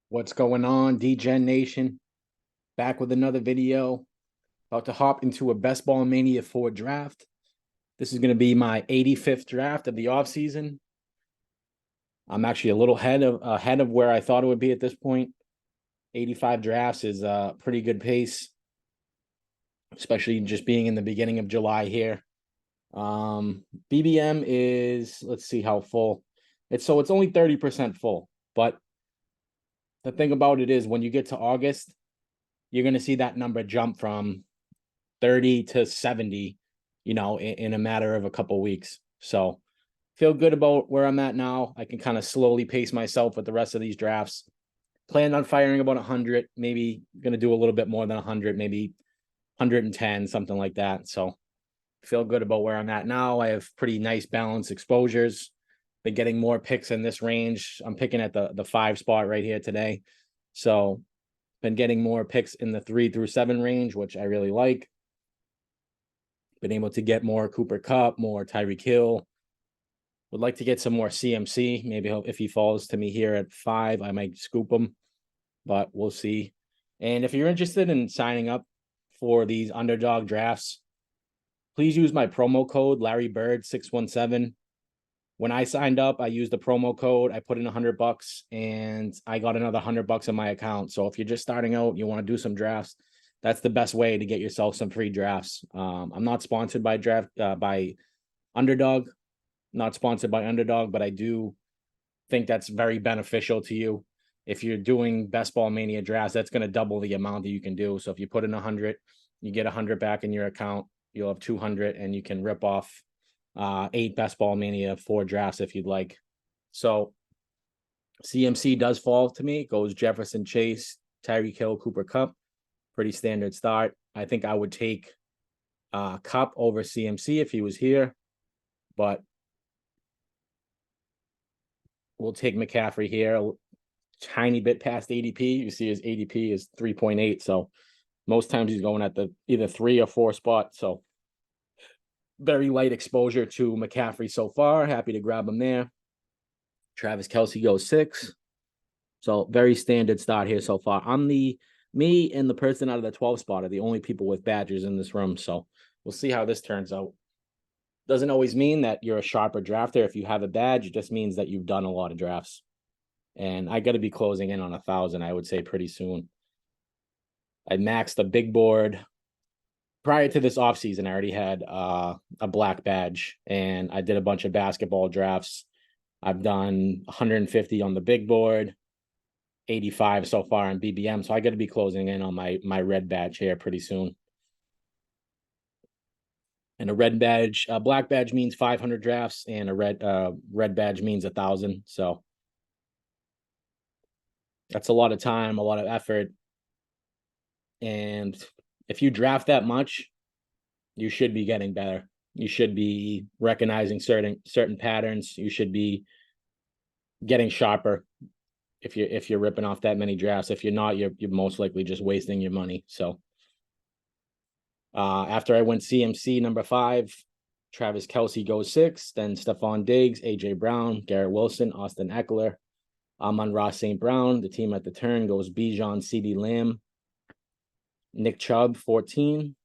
What's going on, DGen Nation? Back with another video. About to hop into a Best Ball Mania 4 draft. This is going to be my 85th draft of the offseason. I'm actually a little ahead of where I thought it would be at this point. 85 drafts is a pretty good pace, especially just being in the beginning of July here. BBM is, let's see how full. It's only 30% full, but the thing about it is when you get to August, you're going to see that number jump from 30 to 70, in a matter of a couple weeks. So feel good about where I'm at now. I can kind of slowly pace myself with the rest of these drafts. Planned on firing about 100, maybe going to do a little bit more than 100, maybe 110, something like that. So feel good about where I'm at now. I have pretty nice balanced exposures. Been getting more picks in this range. I'm picking at the 5 spot right here today. So been getting more picks in the 3 through 7 range, which I really like. Been able to get more Cooper Kupp, more Tyreek Hill. Would like to get some more CMC. Maybe if he falls to me here at 5, I might scoop him, but we'll see. And if you're interested in signing up for these underdog drafts, please use my promo code Larry Bird 617. When I signed up, I used the promo code. I put in $100 and I got another $100 in my account. So if you're just starting out, you want to do some drafts, that's the best way to get yourself some free drafts. I'm not sponsored by by Underdog, not sponsored by Underdog, but I do think that's very beneficial to you. If you're doing Best Ball Mania drafts, that's going to double the amount that you can do. So if you put in 100, you get 100 back in your account. You'll have 200, and you can rip off 8 Best Ball Mania 4 drafts if you'd like. So CMC does fall to me. It goes Jefferson, Chase, Tyreek Hill, Cooper Kupp. Pretty standard start. I think I would take Kupp over CMC if he was here, but we'll take McCaffrey here. A tiny bit past ADP. You see his ADP is 3.8. So most times he's going at the either 3 or 4 spot. So very light exposure to McCaffrey so far. Happy to grab him there. Travis Kelce goes 6. So very standard start here so far. Me and the person out of the 12 spot are the only people with badges in this room. So we'll see how this turns out. Doesn't always mean that you're a sharper drafter. If you have a badge, it just means that you've done a lot of drafts. And I got to be closing in on 1,000, I would say, pretty soon. I maxed a big board. Prior to this offseason, I already had a black badge, and I did a bunch of basketball drafts. I've done 150 on the big board, 85 so far on BBM. So I got to be closing in on my red badge here pretty soon. And a black badge means 500 drafts, and a red badge means 1,000. So that's a lot of time, a lot of effort. And if you draft that much, you should be getting better. You should be recognizing certain patterns. You should be getting sharper if you're ripping off that many drafts. If you're not, you're most likely just wasting your money. So after I went CMC number 5, Travis Kelce goes 6, then Stephon Diggs, AJ Brown, Garrett Wilson, Austin Eckler, Amon-Ra St. Brown. The team at the turn goes Bijan, CeeDee Lamb, Nick Chubb 14.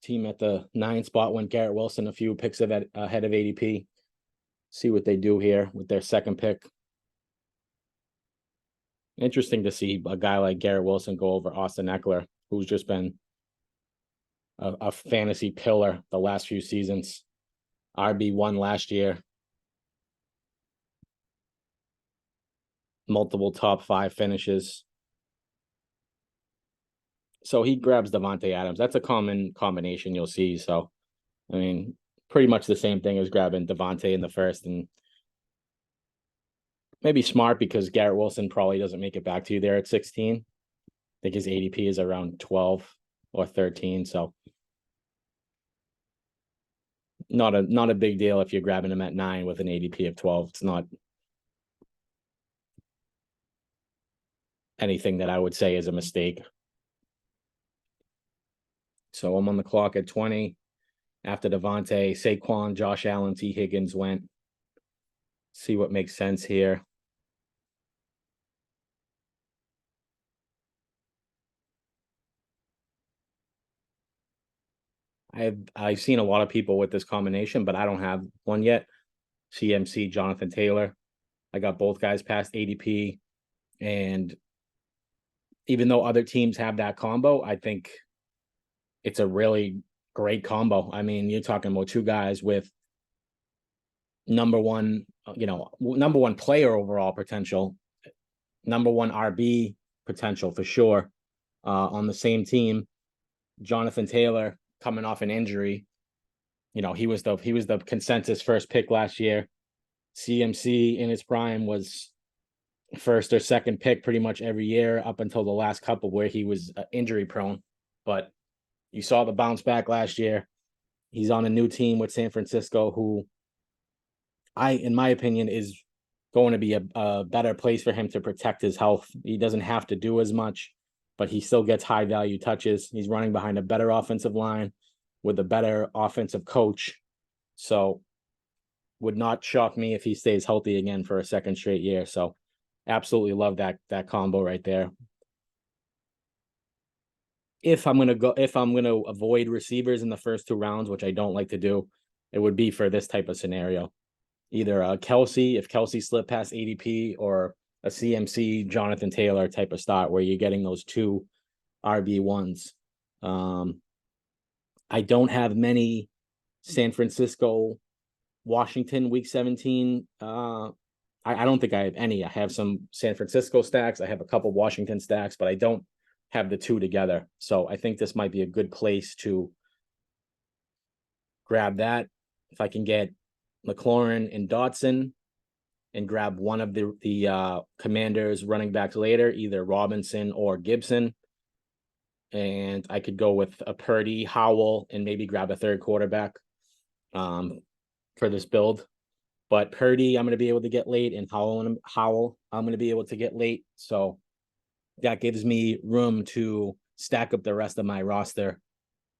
Team at the 9 spot went Garrett Wilson, a few picks ahead of ADP. See what they do here with their second pick. Interesting to see a guy like Garrett Wilson go over Austin Eckler, who's just been a fantasy pillar the last few seasons. RB1 last year. Multiple top 5 finishes. So he grabs Davante Adams. That's a common combination you'll see. So, I mean, pretty much the same thing as grabbing Davante in the first, and maybe smart because Garrett Wilson probably doesn't make it back to you there at 16. I think his ADP is around 12 or 13. So not a big deal if you're grabbing him at 9 with an ADP of 12. It's not anything that I would say is a mistake. So I'm on the clock at 20. after Devontae, Saquon, Josh Allen, T. Higgins went. See what makes sense here. I've seen a lot of people with this combination, but I don't have one yet. CMC, Jonathan Taylor. I got both guys past ADP, and even though other teams have that combo, I think it's a really great combo. I mean, you're talking about two guys with number one player overall potential, number one RB potential for sure, on the same team. Jonathan Taylor coming off an injury. He was the consensus first pick last year. CMC in his prime was first or second pick pretty much every year up until the last couple where he was injury prone. But you saw the bounce back last year. He's on a new team with San Francisco, who in my opinion, is going to be a better place for him to protect his health. He doesn't have to do as much, but he still gets high value touches. He's running behind a better offensive line with a better offensive coach. So would not shock me if he stays healthy again for a second straight year. So absolutely love that combo right there. If I'm gonna avoid receivers in the first two rounds, which I don't like to do, it would be for this type of scenario. Either Kelce, if Kelce slipped past ADP, or a CMC Jonathan Taylor type of start where you're getting those two RB1s. I don't have many San Francisco, Washington week 17. I don't think I have any. I have some San Francisco stacks. I have a couple Washington stacks, but I don't have the two together. So I think this might be a good place to grab that. If I can get McLaurin and Dotson and grab one of the Commanders running backs later, either Robinson or Gibson. And I could go with a Purdy, Howell, and maybe grab a third quarterback for this build. But Purdy, I'm going to be able to get late, and Howell, I'm going to be able to get late. So that gives me room to stack up the rest of my roster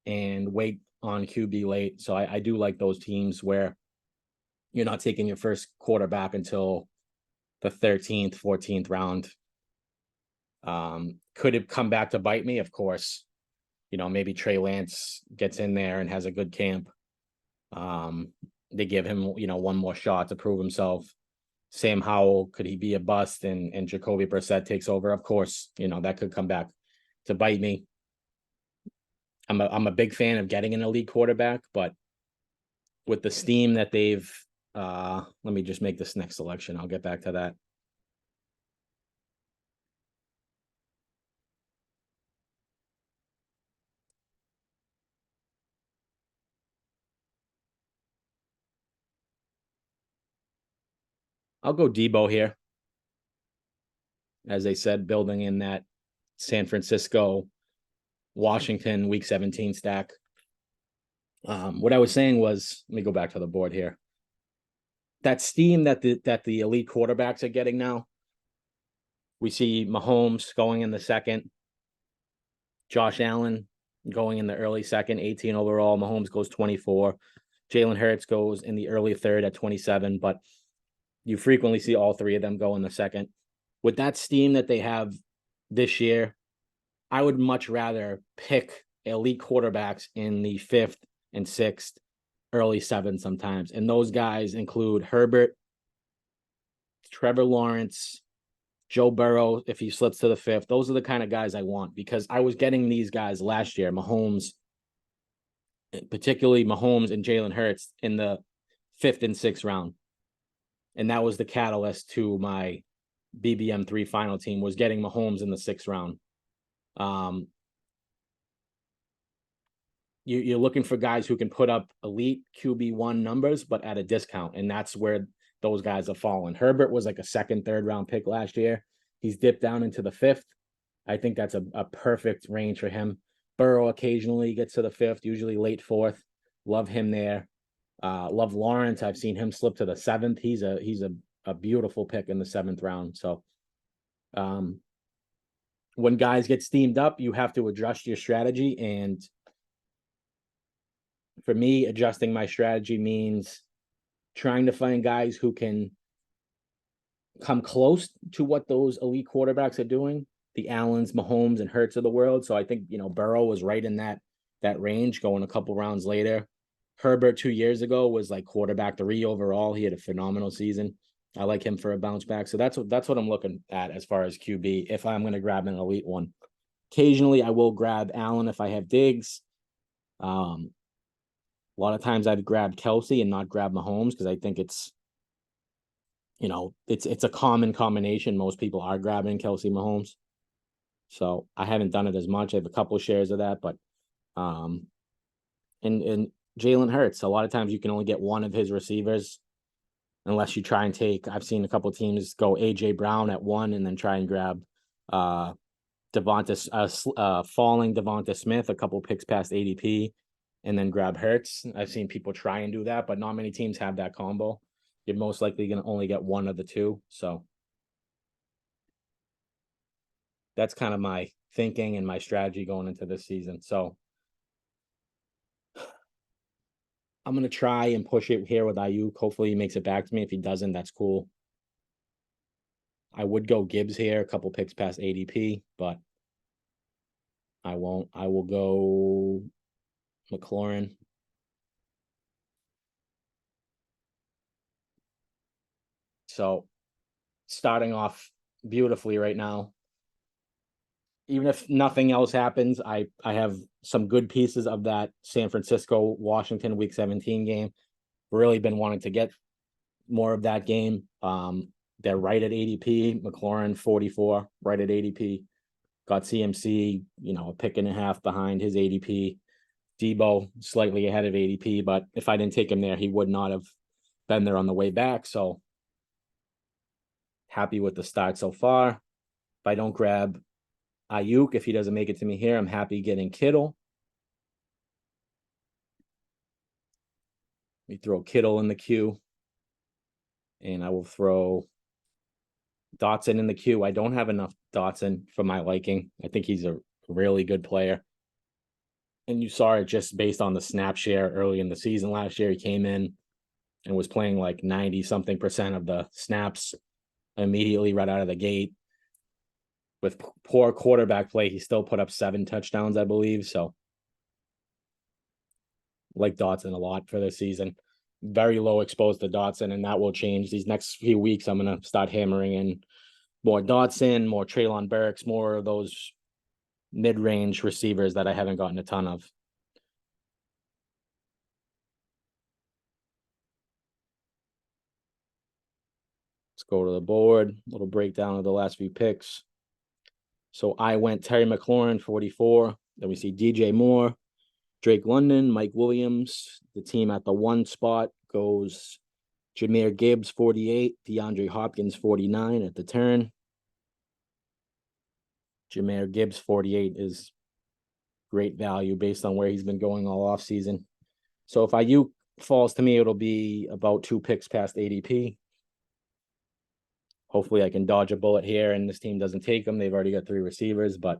and wait on QB late. So I do like those teams where you're not taking your first quarterback until the 13th, 14th round. Could it come back to bite me? Of course. Maybe Trey Lance gets in there and has a good camp. They give him, one more shot to prove himself. Sam Howell, could he be a bust and Jacoby Brissett takes over? Of course, that could come back to bite me. I'm a big fan of getting an elite quarterback, but with the steam that they've let me just make this next selection. I'll get back to that. I'll go Debo here. As I said, building in that San Francisco, Washington week 17 stack. What I was saying was, let me go back to the board here. That steam that the elite quarterbacks are getting now. We see Mahomes going in the second, Josh Allen going in the early second, 18 overall. Mahomes goes 24. Jalen Hurts goes in the early third at 27, but you frequently see all three of them go in the second. With that steam that they have this year, I would much rather pick elite quarterbacks in the 5th and 6th, early 7th sometimes. And those guys include Herbert, Trevor Lawrence, Joe Burrow, if he slips to the 5th. Those are the kind of guys I want, because I was getting these guys last year, Mahomes, particularly Mahomes and Jalen Hurts in the 5th and 6th round. And that was the catalyst to my BBM3 final team, was getting Mahomes in the 6th round. You're looking for guys who can put up elite QB1 numbers, but at a discount. And that's where those guys have fallen. Herbert was like a 2nd, 3rd round pick last year. He's dipped down into the 5th. I think that's a perfect range for him. Burrow occasionally gets to the 5th, usually late 4th. Love him there. Love Lawrence. I've seen him slip to the 7th. He's a beautiful pick in the 7th round. So when guys get steamed up, you have to adjust your strategy. And for me, adjusting my strategy means trying to find guys who can come close to what those elite quarterbacks are doing, the Allens, Mahomes, and Hurts of the world. So I think, Burrow was right in that range, going a couple rounds later. Herbert 2 years ago was like quarterback 3 overall. He had a phenomenal season. I like him for a bounce back. So that's what I'm looking at as far as QB, if I'm going to grab an elite one. Occasionally I will grab Allen if I have Diggs. A lot of times I'd grab Kelsey and not grab Mahomes because I think it's a common combination. Most people are grabbing Kelsey Mahomes. So I haven't done it as much. I have a couple of shares of that, but and Jalen Hurts, a lot of times you can only get one of his receivers unless you try and take, I've seen a couple of teams go AJ Brown at 1 and then try and grab falling Devonta Smith, a couple picks past ADP, and then grab Hurts. I've seen people try and do that, but not many teams have that combo. You're most likely going to only get one of the two. So that's kind of my thinking and my strategy going into this season. So I'm going to try and push it here with Ayuk. Hopefully he makes it back to me. If he doesn't, that's cool. I would go Gibbs here, a couple picks past ADP, but I won't. I will go McLaurin. So starting off beautifully right now. Even if nothing else happens, I have some good pieces of that San Francisco Washington Week 17 game. Really been wanting to get more of that game. They're right at ADP. McLaurin 44, right at ADP. Got CMC, a pick and a half behind his ADP. Debo slightly ahead of ADP, but if I didn't take him there, he would not have been there on the way back. So happy with the start so far. If I don't grab Ayuk, if he doesn't make it to me here, I'm happy getting Kittle. We throw Kittle in the queue. And I will throw Dotson in the queue. I don't have enough Dotson for my liking. I think he's a really good player. And you saw it just based on the snap share early in the season last year. He came in and was playing like 90-something% of the snaps immediately right out of the gate. With poor quarterback play, he still put up 7 touchdowns, I believe. So like Dotson a lot for this season. Very low exposed to Dotson, and that will change these next few weeks. I'm going to start hammering in more Dotson, more Treylon Burks, more of those mid-range receivers that I haven't gotten a ton of. Let's go to the board. A little breakdown of the last few picks. So I went Terry McLaurin, 44. Then we see DJ Moore, Drake London, Mike Williams. The team at the 1 spot goes Jahmyr Gibbs, 48. DeAndre Hopkins, 49 at the turn. Jahmyr Gibbs, 48 is great value based on where he's been going all off season. So if Ayuk falls to me, it'll be about 2 picks past ADP. Hopefully I can dodge a bullet here and this team doesn't take them. They've already got 3 receivers, but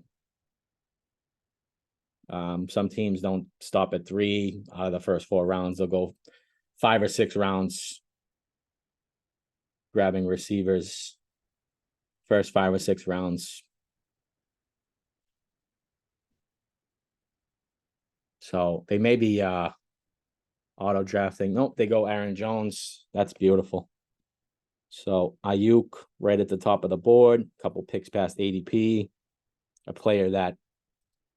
some teams don't stop at 3 out of the first 4 rounds. They'll go 5 or 6 rounds grabbing receivers. First 5 or 6 rounds. So they may be auto drafting. Nope, they go Aaron Jones. That's beautiful. So Ayuk right at the top of the board, a couple picks past ADP, a player that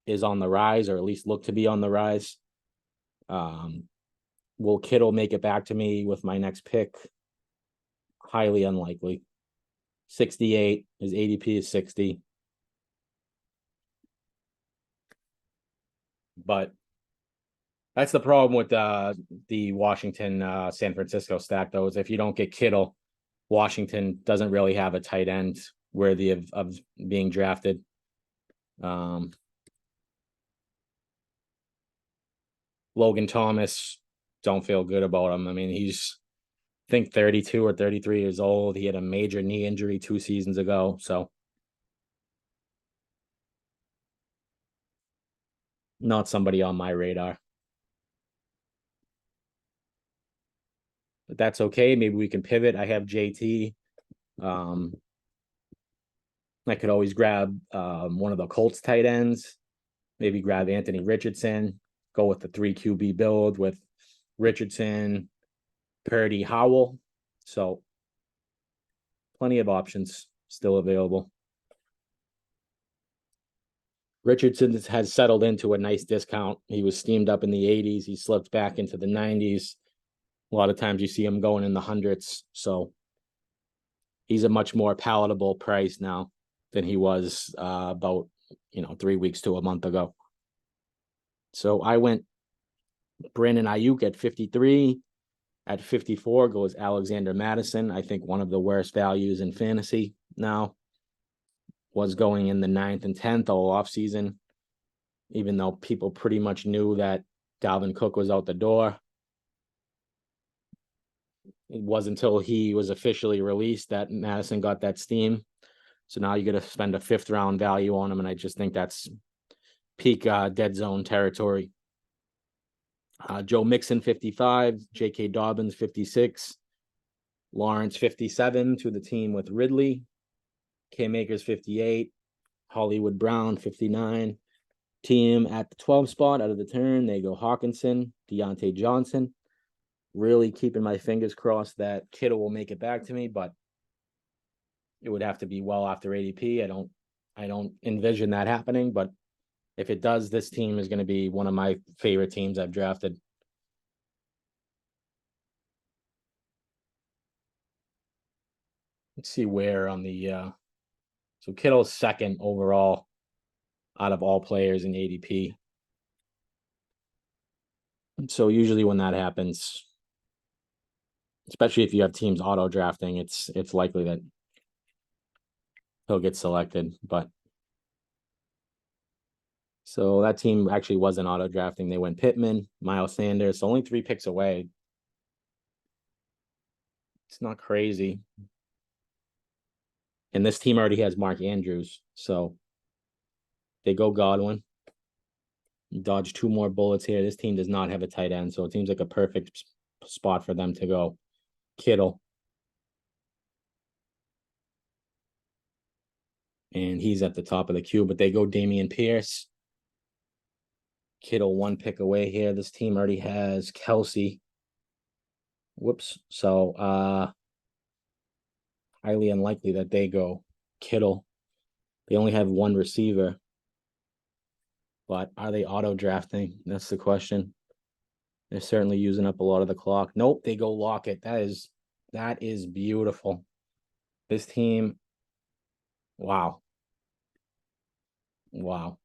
is on the rise, or at least look to be on the rise. Will Kittle make it back to me with my next pick? Highly unlikely. 68, his ADP is 60. But that's the problem with the Washington San Francisco stack, though, is if you don't get Kittle, Washington doesn't really have a tight end worthy of being drafted. Logan Thomas, don't feel good about him. I mean, he's, I think, 32 or 33 years old. He had a major knee injury 2 seasons ago. So not somebody on my radar. but that's okay. Maybe we can pivot. I have JT. I could always grab one of the Colts tight ends, maybe grab Anthony Richardson, go with the 3 QB build with Richardson, Purdy, Howell. So plenty of options still available. Richardson has settled into a nice discount. He was steamed up in the 80s. He slipped back into the 90s. A lot of times you see him going in the hundreds. So he's a much more palatable price now than he was about 3 weeks to a month ago. So I went Brandon Ayuk at 53. At 54 goes Alexander Mattison. I think one of the worst values in fantasy now. Was going in the 9th and 10th all offseason, even though people pretty much knew that Dalvin Cook was out the door. It wasn't until he was officially released that Madison got that steam. So now you're going to spend a 5th round value on him, and I just think that's peak dead zone territory. Joe Mixon, 55. J.K. Dobbins, 56. Lawrence, 57 to the team with Ridley. Cam Akers, 58. Hollywood Brown, 59. Team at the 12 spot out of the turn. They go Hawkinson, Deontay Johnson. Really keeping my fingers crossed that Kittle will make it back to me, but it would have to be well after ADP. I don't envision that happening, but if it does, this team is going to be one of my favorite teams I've drafted. Let's see where on the so Kittle's second overall out of all players in ADP. So usually when that happens, especially if you have teams auto drafting, it's likely that he'll get selected. But so that team actually wasn't auto drafting. They went Pittman, Miles Sanders, so only 3 picks away. It's not crazy. And this team already has Mark Andrews, so they go Godwin. Dodge 2 more bullets here. This team does not have a tight end, so it seems like a perfect spot for them to go Kittle. And he's at the top of the queue, but they go Dameon Pierce. Kittle 1 pick away here. This team already has Kelsey. Whoops. So highly unlikely that they go Kittle. They only have 1 receiver. But are they auto drafting? That's the question. They're certainly using up a lot of the clock. Nope, they go Lockett. That is beautiful. This team, wow. Wow.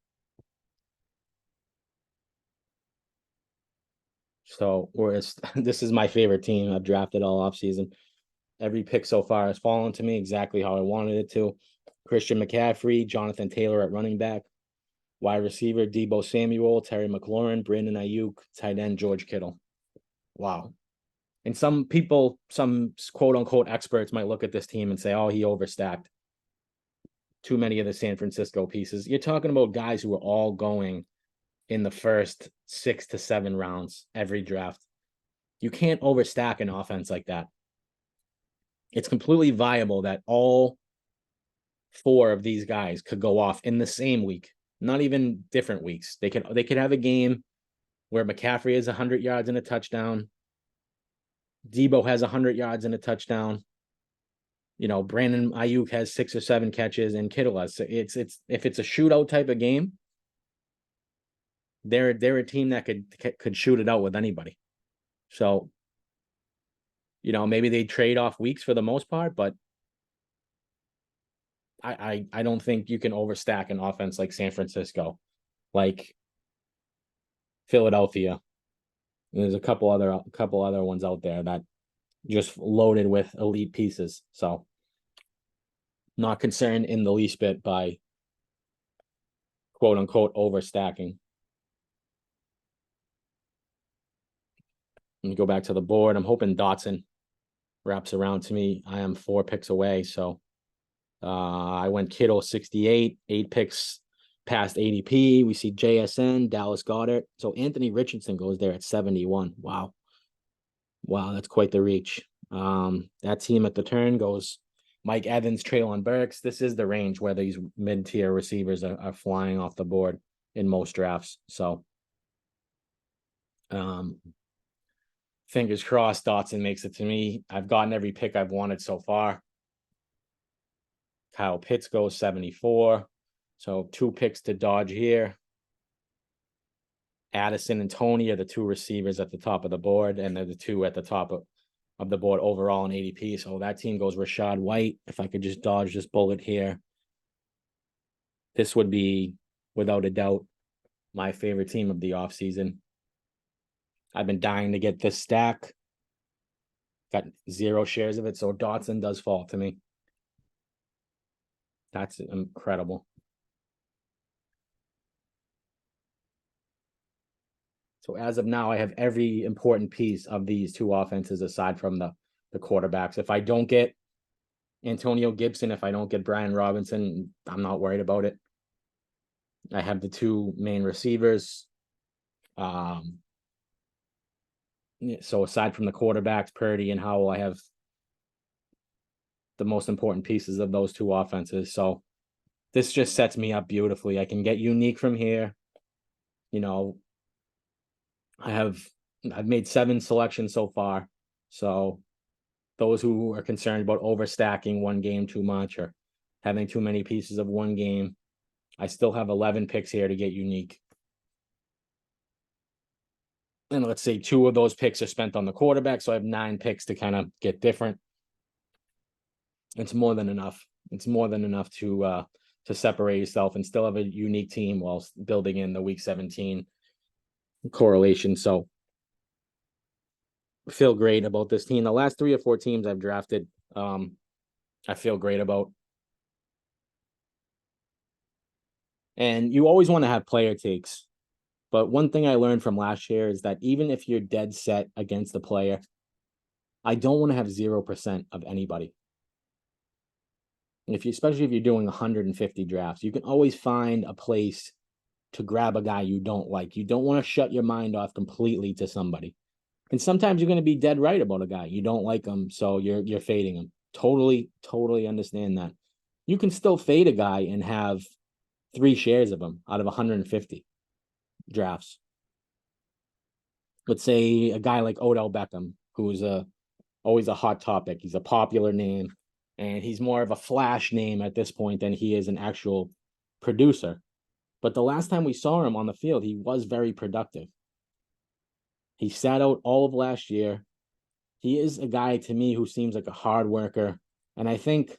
So this is my favorite team I've drafted all offseason. Every pick so far has fallen to me exactly how I wanted it to. Christian McCaffrey, Jonathan Taylor at running back, wide receiver, Deebo Samuel, Terry McLaurin, Brandon Ayuk, tight end, George Kittle. Wow. And some people, some quote unquote experts might look at this team and say, oh, he overstacked too many of the San Francisco pieces. You're talking about guys who are all going in the first 6 to 7 rounds every draft. You can't overstack an offense like that. It's completely viable that all 4 of these guys could go off in the same week, not even different weeks. They could have a game where McCaffrey has 100 yards and a touchdown. Deebo has 100 yards and a touchdown. Brandon Ayuk has 6 or 7 catches, and Kittle has. It's if it's a shootout type of game, they're a team that could shoot it out with anybody. So, maybe they trade off weeks for the most part, but I don't think you can overstack an offense like San Francisco, like Philadelphia. And there's a couple other ones out there that just loaded with elite pieces. So not concerned in the least bit by quote unquote overstacking. Let me go back to the board. I'm hoping Dotson wraps around to me. I am 4 picks away. So I went Kittle 68, 8 picks past ADP. We see JSN, Dallas Goedert. So Anthony Richardson goes there at 71. Wow. Wow, that's quite the reach. That team at the turn goes Mike Evans, Traylon Burks. This is the range where these mid-tier receivers are flying off the board in most drafts. So, fingers crossed Dotson makes it to me. I've gotten every pick I've wanted so far. Kyle Pitts goes 74. So 2 picks to dodge here. Addison and Tony are the 2 receivers at the top of the board, and they're the 2 at the top of the board overall in ADP. So that team goes Rachaad White. If I could just dodge this bullet here, this would be, without a doubt, my favorite team of the offseason. I've been dying to get this stack. Got 0 shares of it, so Dotson does fall to me. That's incredible. So as of now, I have every important piece of these 2 offenses aside from the quarterbacks. If I don't get Antonio Gibson, if I don't get Brian Robinson, I'm not worried about it. I have the 2 main receivers. So aside from the quarterbacks, Purdy and Howell, I have the most important pieces of those 2 offenses. So this just sets me up beautifully. I can get unique from here. You know, I've made 7 selections so far. So those who are concerned about overstacking one game too much or having too many pieces of one game, I still have 11 picks here to get unique. And let's say 2 of those picks are spent on the quarterback. So I have 9 picks to kind of get different. It's more than enough. It's more than enough to separate yourself and still have a unique team while building in the week 17 correlation. So I feel great about this team. The last 3 or 4 teams I've drafted, I feel great about. And you always want to have player takes. But one thing I learned from last year is that even if you're dead set against the player, I don't want to have 0% of anybody. And especially if you're doing 150 drafts, you can always find a place to grab a guy you don't like. You don't want to shut your mind off completely to somebody. And sometimes you're going to be dead right about a guy. You don't like him, so you're fading him. Totally understand that. You can still fade a guy and have 3 shares of him out of 150 drafts. Let's say a guy like Odell Beckham, who's always a hot topic. He's a popular name, and he's more of a flash name at this point than he is an actual producer. But the last time we saw him on the field, he was very productive. He sat out all of last year. He is a guy to me who seems like a hard worker. And I think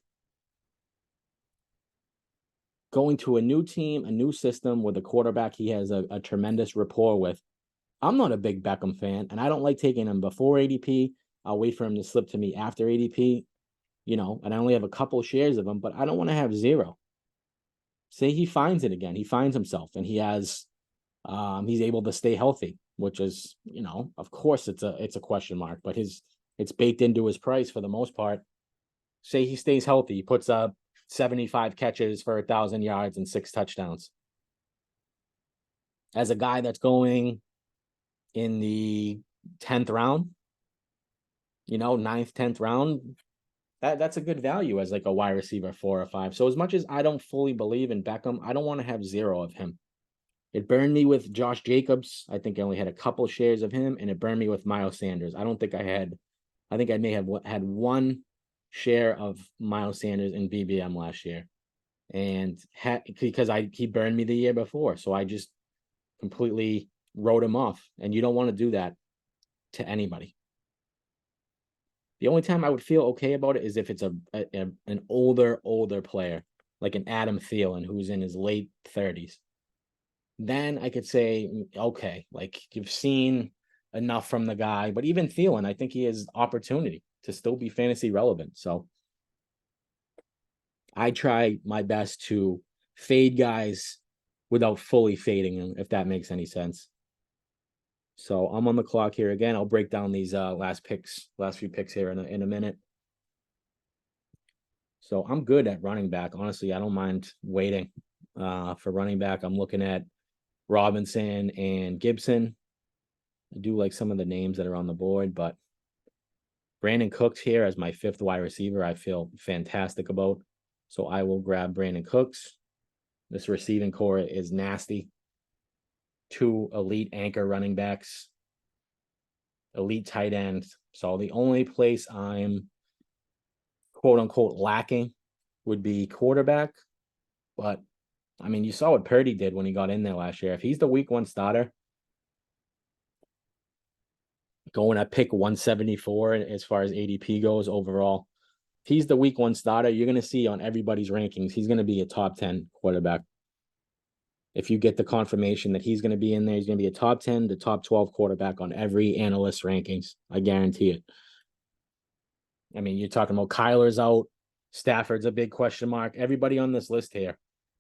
going to a new team, a new system with a quarterback he has a tremendous rapport with. I'm not a big Beckham fan, and I don't like taking him before ADP. I'll wait for him to slip to me after ADP, and I only have a couple shares of him, but I don't want to have 0. Say he finds it again. He finds himself and he's able to stay healthy, which is, of course it's a question mark, but it's baked into his price for the most part. Say he stays healthy, he puts up 75 catches for 1,000 yards and 6 touchdowns. As a guy that's going in the 10th round, 9th, 10th round, that's a good value as like a wide receiver 4 or 5. So as much as I don't fully believe in Beckham, I don't want to have 0 of him. It burned me with Josh Jacobs. I think I only had a couple shares of him, and it burned me with Miles Sanders. I think I may have had 1 share of Miles Sanders in BBM last year, and because he burned me the year before, so I just completely wrote him off. And you don't want to do that to anybody. The only time I would feel okay about it is if it's an older player, like an Adam Thielen, who's in his late 30s. Then I could say, okay, like you've seen enough from the guy. But even Thielen, I think he has opportunity to still be fantasy relevant. So I try my best to fade guys without fully fading them, if that makes any sense. So I'm on the clock here again. I'll break down these last few picks here in a minute. So I'm good at running back. Honestly, I don't mind waiting for running back. I'm looking at Robinson and Gibson. I do like some of the names that are on the board, but Brandon Cooks here as my 5th wide receiver, I feel fantastic about. So I will grab Brandon Cooks. This receiving core is nasty. 2 elite anchor running backs, elite tight ends. So the only place I'm quote unquote lacking would be quarterback. But I mean, you saw what Purdy did when he got in there last year. If he's the week 1 starter, going at pick 174 as far as ADP goes overall, if he's the week 1 starter, you're going to see on everybody's rankings, he's going to be a top 10 quarterback. If you get the confirmation that he's going to be in there, he's going to be a top 10 to top 12 quarterback on every analyst rankings. I guarantee it. I mean, you're talking about Kyler's out. Stafford's a big question mark. Everybody on this list here.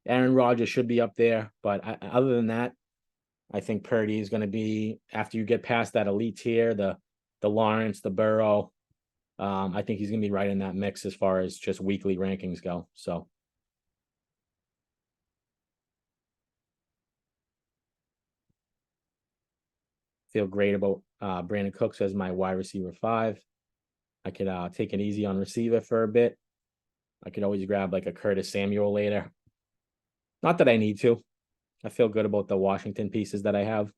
Aaron Rodgers should be up there. But other than that, I think Purdy is going to be, after you get past that elite tier, the Lawrence, the Burrow, I think he's going to be right in that mix as far as just weekly rankings go. So feel great about Brandon Cooks as my wide receiver 5. I could take it easy on receiver for a bit. I could always grab like a Curtis Samuel later. Not that I need to. I feel good about the Washington pieces that I have.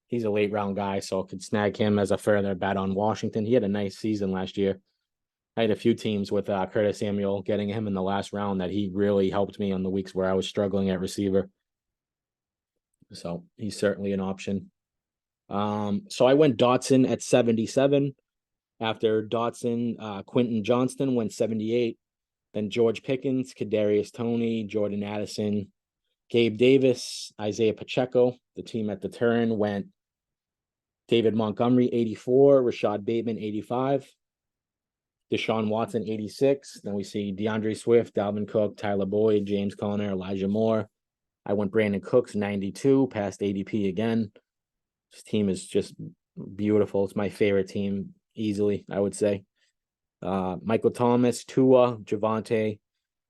He's a late round guy, so I could snag him as a further bet on Washington. He had a nice season last year. I had a few teams with Curtis Samuel, getting him in the last round, that he really helped me on the weeks where I was struggling at receiver. So he's certainly an option. So I went Dotson at 77. After Dotson, Quentin Johnston went 78. Then George Pickens, Kadarius Toney, Jordan Addison, Gabe Davis, Isaiah Pacheco. The team at the turn went David Montgomery, 84, Rashad Bateman, 85, Deshaun Watson, 86. Then we see DeAndre Swift, Dalvin Cook, Tyler Boyd, James Conner, Elijah Moore. I went Brandon Cooks, 92, past ADP again. This team is just beautiful. It's my favorite team, easily, I would say. Michael Thomas, Tua, Javonte,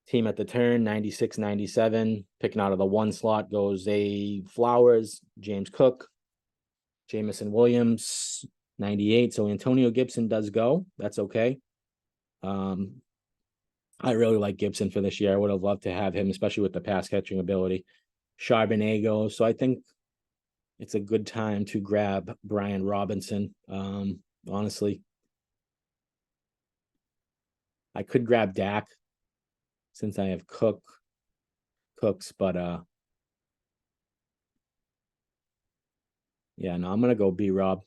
team at the turn, 96, 97. Picking out of the 1 slot goes Zay Flowers, James Cook, Jamison Williams, 98. So Antonio Gibson does go. That's okay. I really like Gibson for this year. I would have loved to have him, especially with the pass catching ability. Charbonnet goes. So I think it's a good time to grab Brian Robinson. Honestly, I could grab Dak since I have Cooks, but yeah, no, I'm gonna go B-Rob.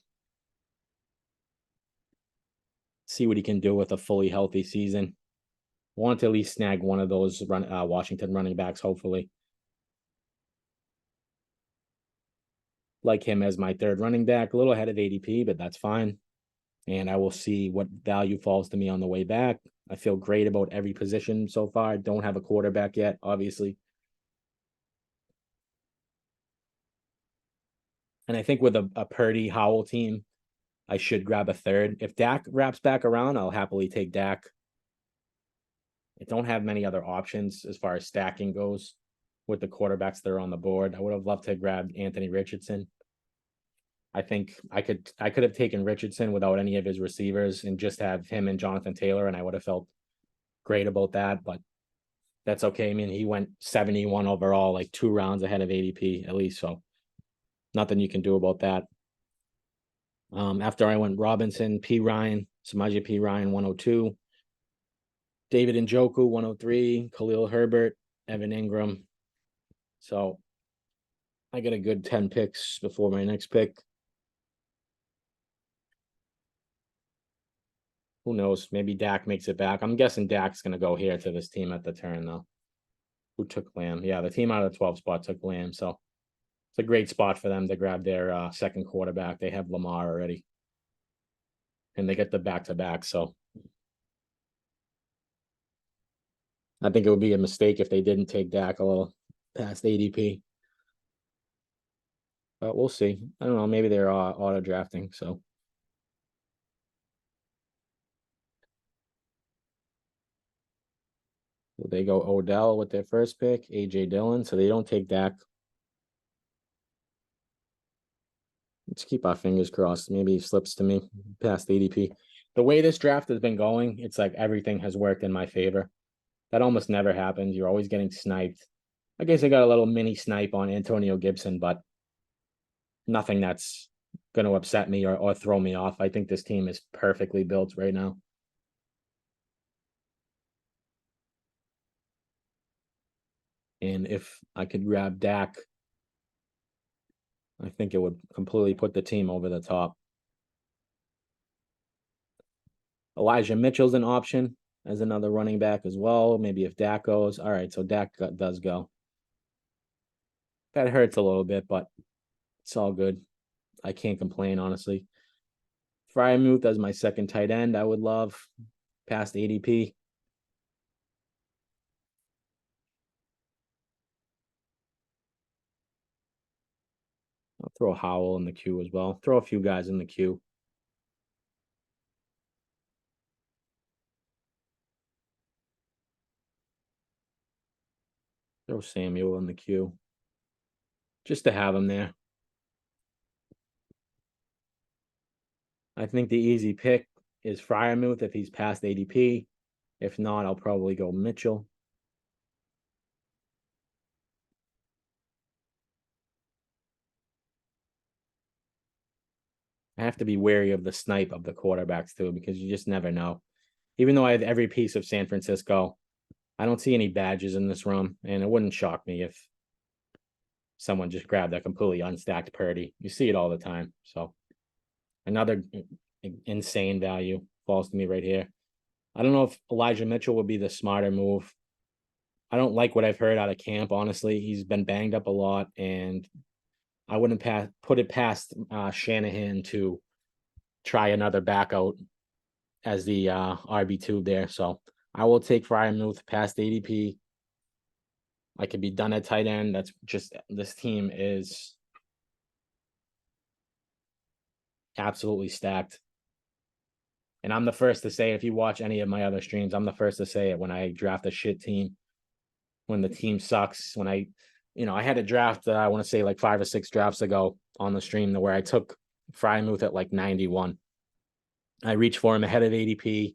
See what he can do with a fully healthy season. Want to at least snag one of those Washington running backs, hopefully. Like him as my 3rd running back, a little ahead of ADP, but that's fine. And I will see what value falls to me on the way back. I feel great about every position so far. I don't have a quarterback yet, obviously. And I think with a Purdy Howell team, I should grab a 3rd. If Dak wraps back around, I'll happily take Dak. I don't have many other options as far as stacking goes with the quarterbacks that are on the board. I would have loved to grab Anthony Richardson. I think I could have taken Richardson without any of his receivers and just have him and Jonathan Taylor, and I would have felt great about that, but that's okay. I mean, he went 71 overall, like 2 rounds ahead of ADP at least, so nothing you can do about that. After I went Robinson, P. Ryan, Samaje P. Ryan, 102. David Njoku, 103. Khalil Herbert, Evan Ingram. So I get a good 10 picks before my next pick. Who knows? Maybe Dak makes it back. I'm guessing Dak's going to go here to this team at the turn, though. Who took Lamb? Yeah, the team out of the 12 spot took Lamb. So it's a great spot for them to grab their 2nd quarterback. They have Lamar already. And they get the back-to-back. So I think it would be a mistake if they didn't take Dak a little past ADP. But we'll see. I don't know. Maybe they're auto drafting. So they go Odell with their 1st pick, AJ Dillon. So they don't take Dak. Let's keep our fingers crossed. Maybe he slips to me past ADP. the way this draft has been going, it's like everything has worked in my favor. That almost never happens. You're always getting sniped. I guess I got a little mini snipe on Antonio Gibson, but nothing that's going to upset me or throw me off. I think this team is perfectly built right now. And if I could grab Dak, I think it would completely put the team over the top. Elijah Mitchell's an option as another running back as well. Maybe if Dak goes. All right, so Dak does go. That hurts a little bit, but it's all good. I can't complain, honestly. Freiermuth as my second tight end, I would love past ADP. I'll throw Howell in the queue as well. Throw a few guys in the queue. Throw Samuel in the queue. Just to have him there. I think the easy pick is Freiermuth if he's past ADP. If not, I'll probably go Mitchell. I have to be wary of the snipe of the quarterbacks too, because you just never know. Even though I have every piece of San Francisco, I don't see any badges in this room, and it wouldn't shock me if someone just grabbed a completely unstacked Purdy. You see it all the time. So another insane value falls to me right here. I don't know if Elijah Mitchell would be the smarter move. I don't like what I've heard out of camp, honestly. He's been banged up a lot, and I wouldn't put it past Shanahan to try another back out as the RB2 there. So I will take Freiermuth past ADP. I could be done at tight end. That's just, this team is absolutely stacked. And I'm the first to say, if you watch any of my other streams, I'm the first to say it when I draft a shit team, when the team sucks, when I had a draft, I want to say like 5 or 6 drafts ago on the stream where I took Freiermuth at like 91. I reached for him ahead of ADP.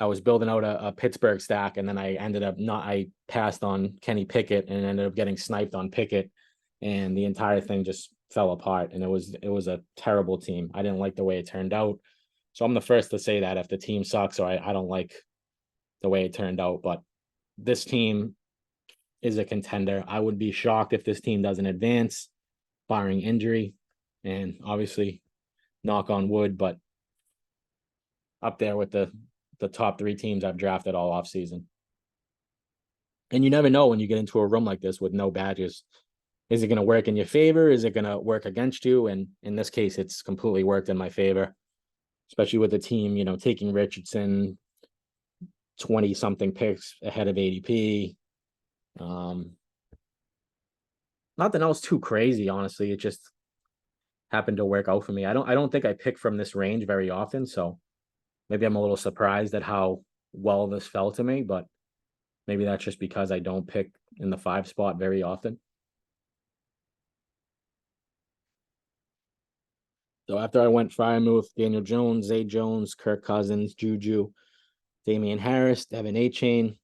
I was building out a Pittsburgh stack, and then I passed on Kenny Pickett and ended up getting sniped on Pickett, and the entire thing just fell apart. And it was a terrible team. I didn't like the way it turned out. So I'm the first to say that if the team sucks, or I don't like the way it turned out. But this team is a contender. I would be shocked if this team doesn't advance, barring injury, and obviously knock on wood, but up there with the top 3 teams I've drafted all off season. And you never know when you get into a room like this with no badges. Is it going to work in your favor? Is it going to work against you? And in this case, it's completely worked in my favor, especially with the team, taking Richardson 20 something picks ahead of ADP. Nothing else too crazy, honestly. It just happened to work out for me. I don't think I pick from this range very often, so maybe I'm a little surprised at how well this fell to me, but maybe that's just because I don't pick in the 5 spot very often. So after I went Freiermuth, Daniel Jones, Zay Jones, Kirk Cousins, Juju, Damian Harris, Devin Achane.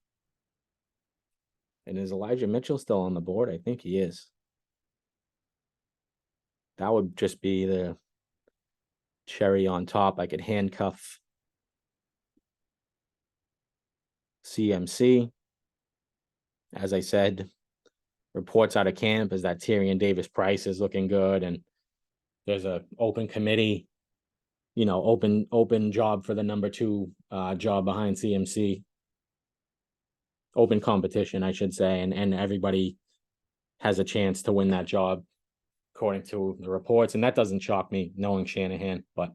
And is Elijah Mitchell still on the board? I think he is. That would just be the cherry on top. I could handcuff CMC. As I said, reports out of camp is that Tyrion Davis-Price is looking good, and there's a open committee, open job for the number 2 job behind CMC. Open competition, I should say, and everybody has a chance to win that job, according to the reports. And that doesn't shock me, knowing Shanahan. But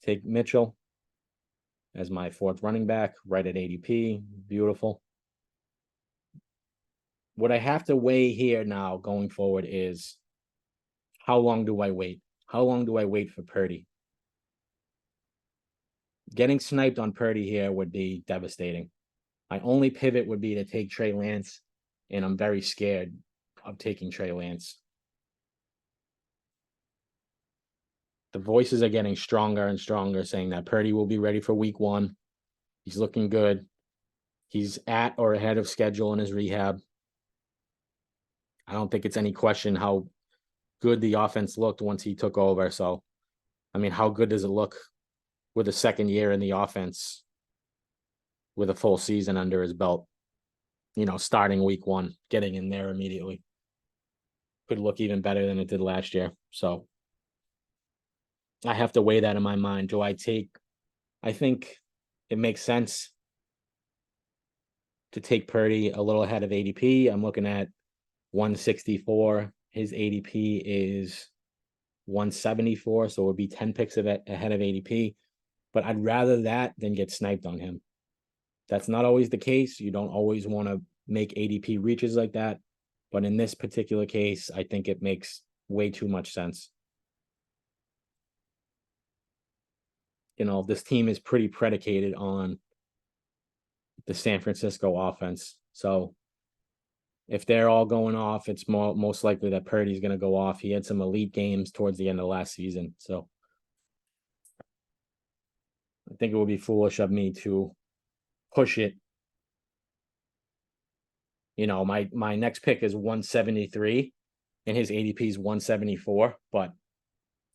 take Mitchell as my 4th running back, right at ADP. Beautiful. What I have to weigh here now going forward is, how long do I wait? How long do I wait for Purdy? Getting sniped on Purdy here would be devastating. My only pivot would be to take Trey Lance, and I'm very scared of taking Trey Lance. the voices are getting stronger and stronger, saying that Purdy will be ready for week 1. He's looking good. He's at or ahead of schedule in his rehab. I don't think it's any question how good the offense looked once he took over. So, I mean, how good does it look with a second year in the offense with a full season under his belt? Starting week 1, getting in there immediately. Could look even better than it did last year. So I have to weigh that in my mind. I think it makes sense to take Purdy a little ahead of ADP. I'm looking at 164. His ADP is 174, so it would be 10 picks ahead of ADP. But I'd rather that than get sniped on him. That's not always the case. You don't always want to make ADP reaches like that. But in this particular case, I think it makes way too much sense. This team is pretty predicated on the San Francisco offense. So if they're all going off, it's most likely that Purdy's going to go off. He had some elite games towards the end of last season. So I think it would be foolish of me to push it. My next pick is 173 and his ADP is 174, but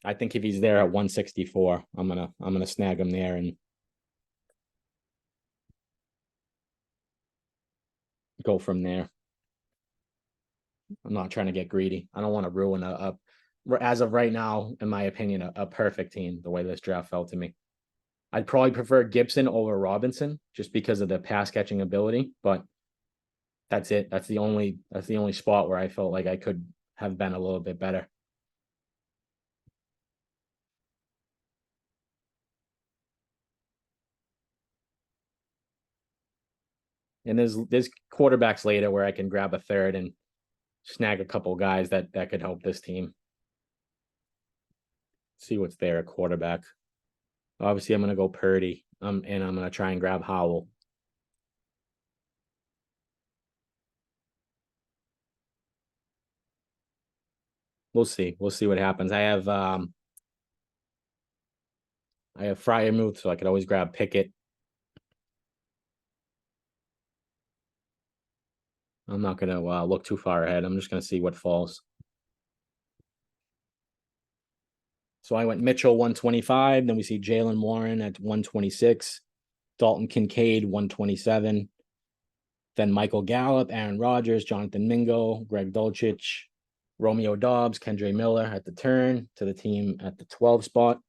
I think if he's there at 164, I'm gonna snag him there and go from there. I'm not trying to get greedy. I don't want to ruin as of right now, in my opinion, a perfect team the way this draft fell to me. I'd probably prefer Gibson over Robinson just because of the pass catching ability, but that's it. That's the only spot where I felt like I could have been a little bit better. And there's quarterbacks later where I can grab a third and snag a couple guys that could help this team. See what's there at quarterback. Obviously, I'm going to go Purdy, and I'm going to try and grab Howell. We'll see. We'll see what happens. I have Freiermuth, so I could always grab Pickett. I'm not going to look too far ahead. I'm just going to see what falls. So I went Mitchell 125. Then we see Jaylen Warren at 126. Dalton Kincaid 127. Then Michael Gallup, Aaron Rodgers, Jonathan Mingo, Greg Dulcich, Romeo Doubs, Kendre Miller at the turn to the team at the 12 spot.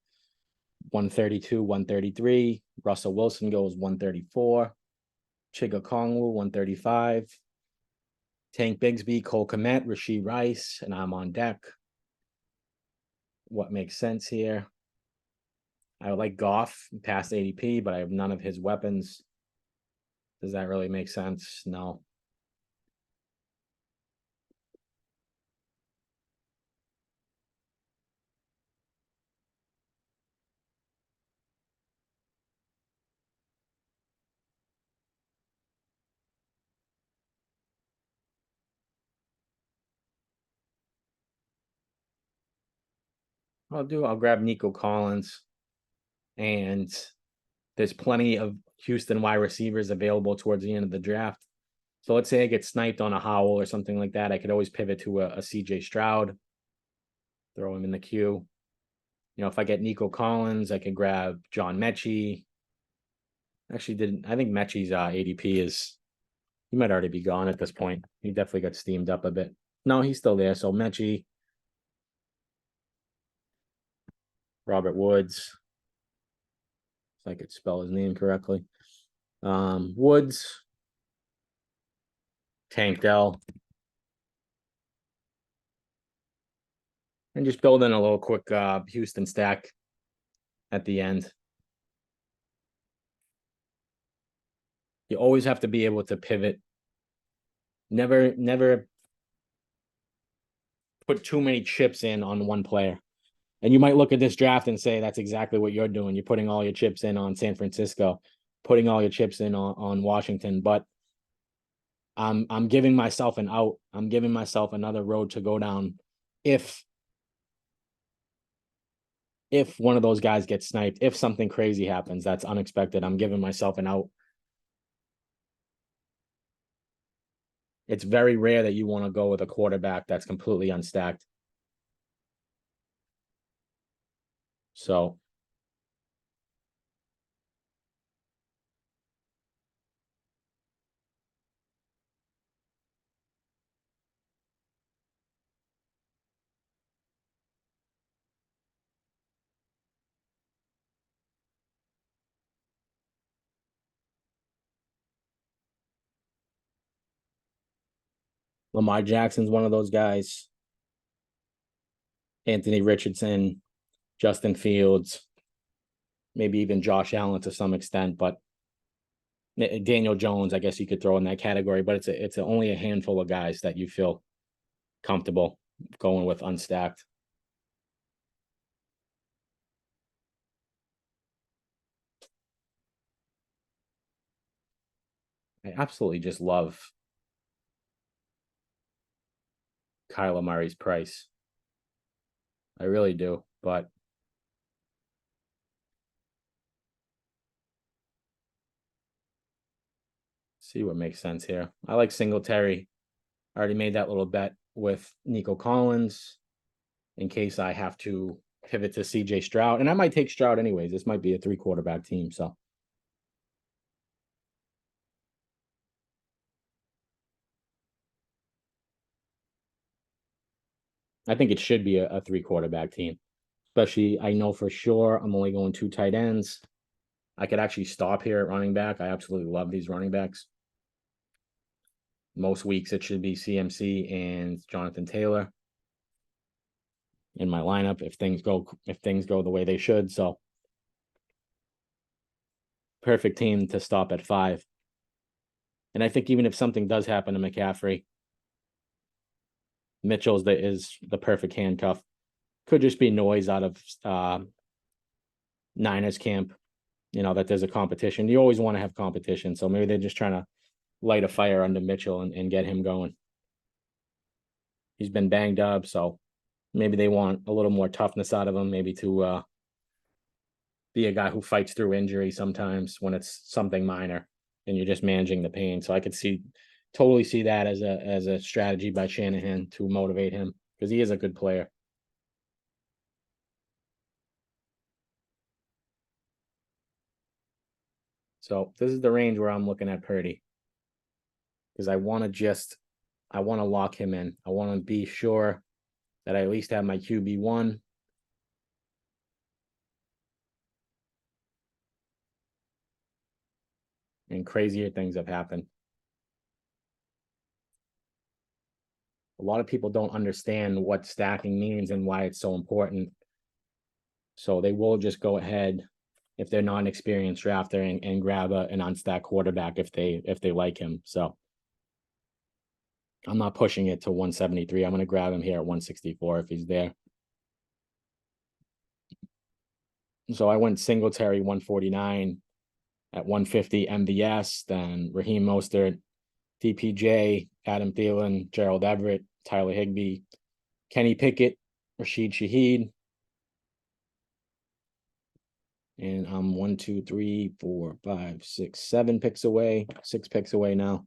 132, 133. Russell Wilson goes 134. Chiga Kongwu 135. Tank Bigsby, Cole Kmet, Rashee Rice, and I'm on deck. What makes sense here? I would like Goff past ADP, but I have none of his weapons. Does that really make sense? No. I'll grab Nico Collins, and there's plenty of Houston wide receivers available towards the end of the draft. So let's say I get sniped on a Howell or something like that. I could always pivot to a CJ Stroud, throw him in the queue. If I get Nico Collins, I could grab John Mechie. Actually, I think Mechie's ADP he might already be gone at this point. He definitely got steamed up a bit. No, he's still there. So Mechie, Robert Woods, if I could spell his name correctly. Woods, Tank Dell, and just build in a little quick Houston stack at the end. You always have to be able to pivot. Never put too many chips in on one player. And you might look at this draft and say that's exactly what you're doing. You're putting all your chips in on San Francisco, putting all your chips in on Washington. But I'm giving myself an out. I'm giving myself another road to go down if if one of those guys gets sniped, if something crazy happens that's unexpected, I'm giving myself an out. It's very rare that you want to go with a quarterback that's completely unstacked. So Lamar Jackson's one of those guys. Anthony Richardson, Justin Fields, maybe even Josh Allen to some extent, but Daniel Jones, I guess you could throw in that category, but it's only a handful of guys that you feel comfortable going with unstacked. I absolutely just love Kyler Murray's price. I really do, but see what makes sense here. I like Singletary. I already made that little bet with Nico Collins in case I have to pivot to CJ Stroud. And I might take Stroud anyways. This might be a 3 quarterback team. So I think it should be a 3 quarterback team. Especially, I know for sure I'm only going 2 tight ends. I could actually stop here at running back. I absolutely love these running backs. Most weeks it should be CMC and Jonathan Taylor in my lineup if things go the way they should. So perfect team to stop at 5. And I think even if something does happen to McCaffrey, Mitchell's is the perfect handcuff. Could just be noise out of Niners camp, that there's a competition. You always want to have competition. So maybe they're just trying to light a fire under Mitchell and get him going. He's been banged up, so maybe they want a little more toughness out of him, maybe to be a guy who fights through injury sometimes when it's something minor and you're just managing the pain. So I could totally see that as a strategy by Shanahan to motivate him because he is a good player. So this is the range where I'm looking at Purdy because I want to lock him in. I want to be sure that I at least have my QB1. And crazier things have happened. A lot of people don't understand what stacking means and why it's so important. So they will just go ahead if they're not an experienced drafter and grab an unstacked quarterback if they like him. So I'm not pushing it to 173. I'm going to grab him here at 164 if he's there. So I went Singletary 149 at 150 MVS, then Raheem Mostert, DPJ, Adam Thielen, Gerald Everett, Tyler Higbee, Kenny Pickett, Rashid Shaheed. And I'm 1, 2, 3, 4, 5, 6, 7 picks away, 6 picks away now.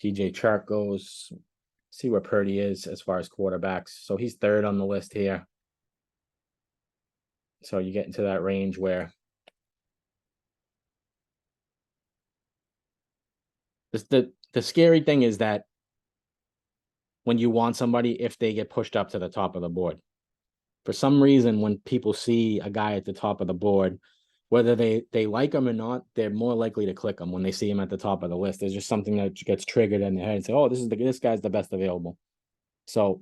TJ Chark goes. See where Purdy is as far as quarterbacks. So he's third on the list here. So you get into that range where the scary thing is that when you want somebody, if they get pushed up to the top of the board, for some reason, when people see a guy at the top of the board, whether they like him or not, they're more likely to click him when they see him at the top of the list. There's just something that gets triggered in their head and say, "Oh, this guy's the best available." So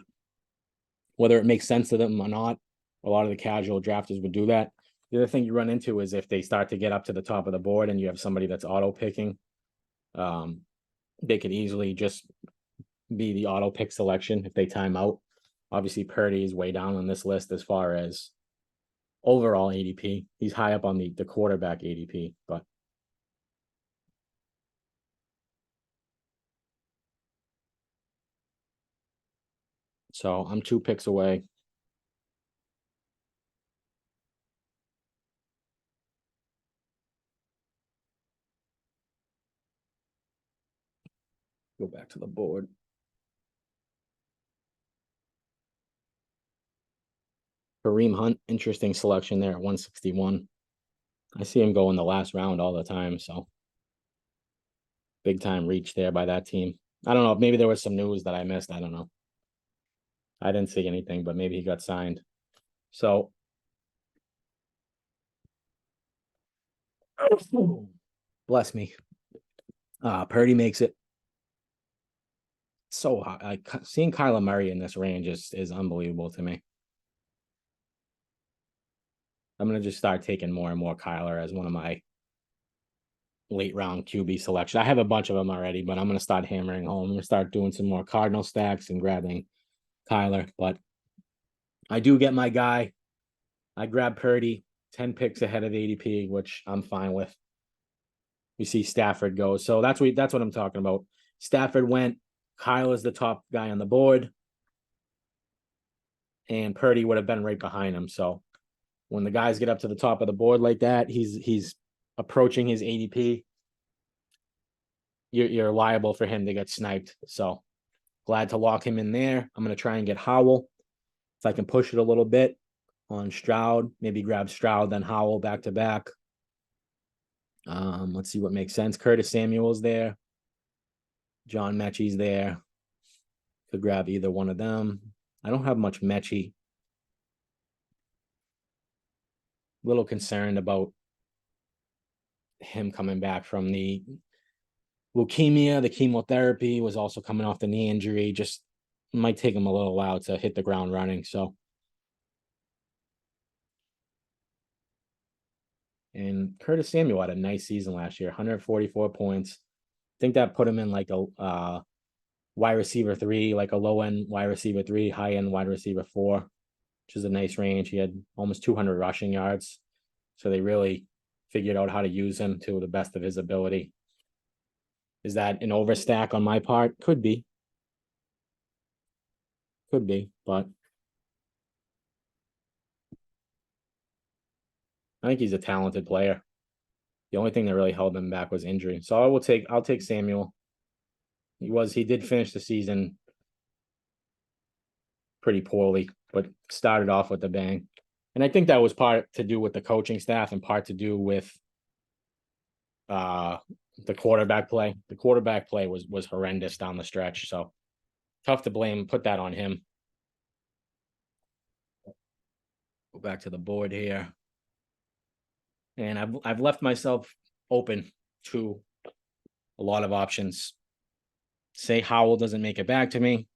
whether it makes sense to them or not, a lot of the casual drafters would do that. The other thing you run into is if they start to get up to the top of the board and you have somebody that's auto picking, they could easily just be the auto pick selection if they time out. Obviously, Purdy is way down on this list as far as overall ADP. He's high up on the quarterback ADP, but so I'm 2 picks away. Go back to the board. Kareem Hunt, interesting selection there at 161. I see him go in the last round all the time, so big time reach there by that team. I don't know, maybe there was some news that I missed. I don't know. I didn't see anything, but maybe he got signed. So bless me. Purdy makes it. So high. Seeing Kyler Murray in this range is unbelievable to me. I'm gonna just start taking more and more Kyler as one of my late round QB selection. I have a bunch of them already, but I'm gonna start hammering home. I'm gonna start doing some more Cardinal stacks and grabbing Kyler. But I do get my guy. I grab Purdy 10 picks ahead of ADP, which I'm fine with. You see Stafford goes. So that's what I'm talking about. Stafford went. Kyle is the top guy on the board. And Purdy would have been right behind him. So when the guys get up to the top of the board like that, he's approaching his ADP. You're liable for him to get sniped. So glad to lock him in there. I'm going to try and get Howell. If I can push it a little bit on Stroud, maybe grab Stroud, then Howell back to back. Let's see what makes sense. Curtis Samuel's there. John Mechie's there. Could grab either one of them. I don't have much Mechie. Little concerned about him coming back from the leukemia. The chemotherapy was also coming off the knee injury. Just might take him a little while to hit the ground running. So, and Curtis Samuel had a nice season last year, 144 points. I think that put him in like a wide receiver 3, like a low end wide receiver 3, high end wide receiver 4, which is a nice range. He had almost 200 rushing yards. So they really figured out how to use him to the best of his ability. Is that an overstack on my part? Could be. Could be, but I think he's a talented player. The only thing that really held him back was injury. So I'll take Samuel. He did finish the season pretty poorly, but started off with a bang. And I think that was part to do with the coaching staff and part to do with the quarterback play. The quarterback play was horrendous down the stretch. So tough to put that on him. Go back to the board here. And I've left myself open to a lot of options. Say Howell doesn't make it back to me.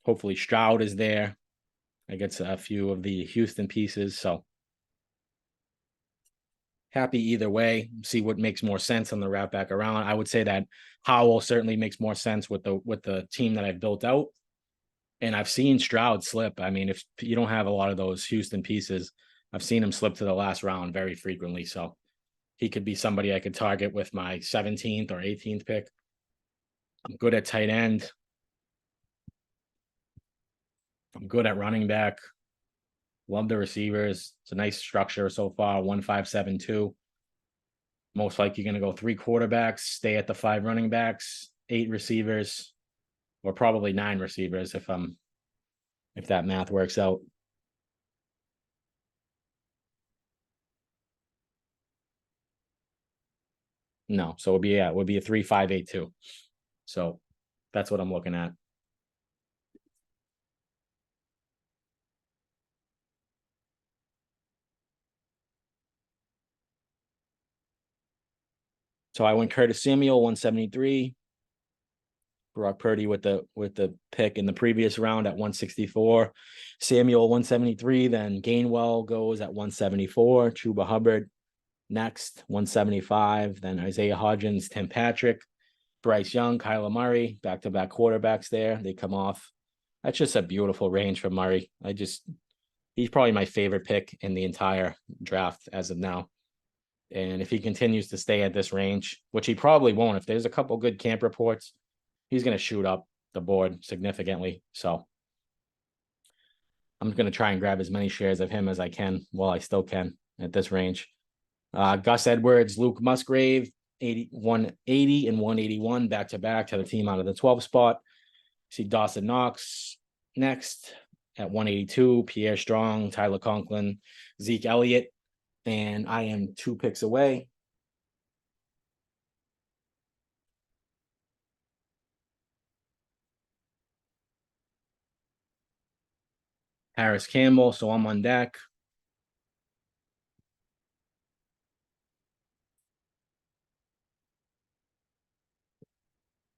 Hopefully Stroud is there. I get a few of the Houston pieces, so happy either way. See what makes more sense on the route back around. I would say that Howell certainly makes more sense with the team that I've built out. And I've seen Stroud slip. I mean, if you don't have a lot of those Houston pieces, I've seen him slip to the last round very frequently. So he could be somebody I could target with my 17th or 18th pick. I'm good at tight end. I'm good at running back. Love the receivers. It's a nice structure so far. 1-5-7-2. Most likely going to go 3 quarterbacks, stay at the 5 running backs, 8 receivers, or probably 9 receivers if that math works out. No, so it would be a 3-5-8-2. So that's what I'm looking at. So I went Curtis Samuel 173. Brock Purdy with the pick in the previous round at 164. Samuel 173. Then Gainwell goes at 174. Chuba Hubbard next 175. Then Isaiah Hodgins, Tim Patrick, Bryce Young, Kyler Murray, back-to-back quarterbacks there. They come off. That's just a beautiful range for Murray. He's probably my favorite pick in the entire draft as of now. And if he continues to stay at this range, which he probably won't, if there's a couple good camp reports, he's going to shoot up the board significantly. So I'm going to try and grab as many shares of him as I can while I still can at this range. Gus Edwards, Luke Musgrave, 180 and 181 back to back to the team out of the 12 spot. See Dawson Knox next at 182, Pierre Strong, Tyler Conklin, Zeke Elliott, and I am 2 picks away. Harris Campbell, so I'm on deck.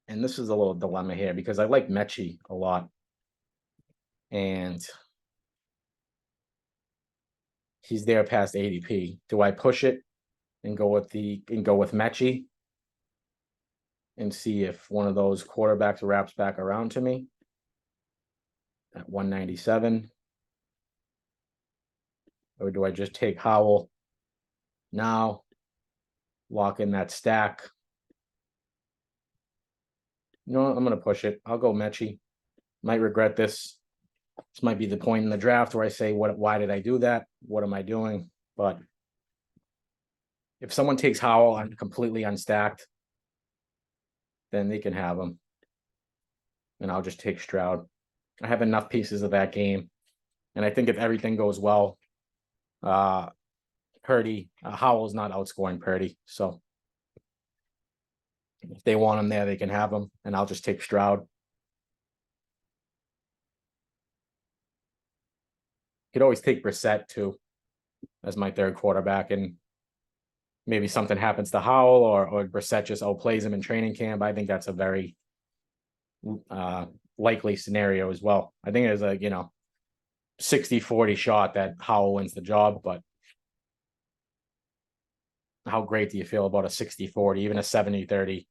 And this is a little dilemma here because I like Mechie a lot. And he's there past ADP. Do I push it and go with Mechie and see if one of those quarterbacks wraps back around to me at 197? Or do I just take Howell now, lock in that stack? You know what? I'm going to push it. I'll go Mechie. Might regret this. This might be the point in the draft where I say, why did I do that? What am I doing? But if someone takes Howell and completely unstacked, then they can have him. And I'll just take Stroud. I have enough pieces of that game. And I think if everything goes well, Purdy, Howell's not outscoring Purdy. So if they want him there, they can have him. And I'll just take Stroud. Could always take Brissett too as my third quarterback, and maybe something happens to Howell or Brissett just outplays him in training camp. I think that's a very likely scenario as well. I think there's a 60-40 shot that Howell wins the job, but how great do you feel about a 60-40, even a 70-30%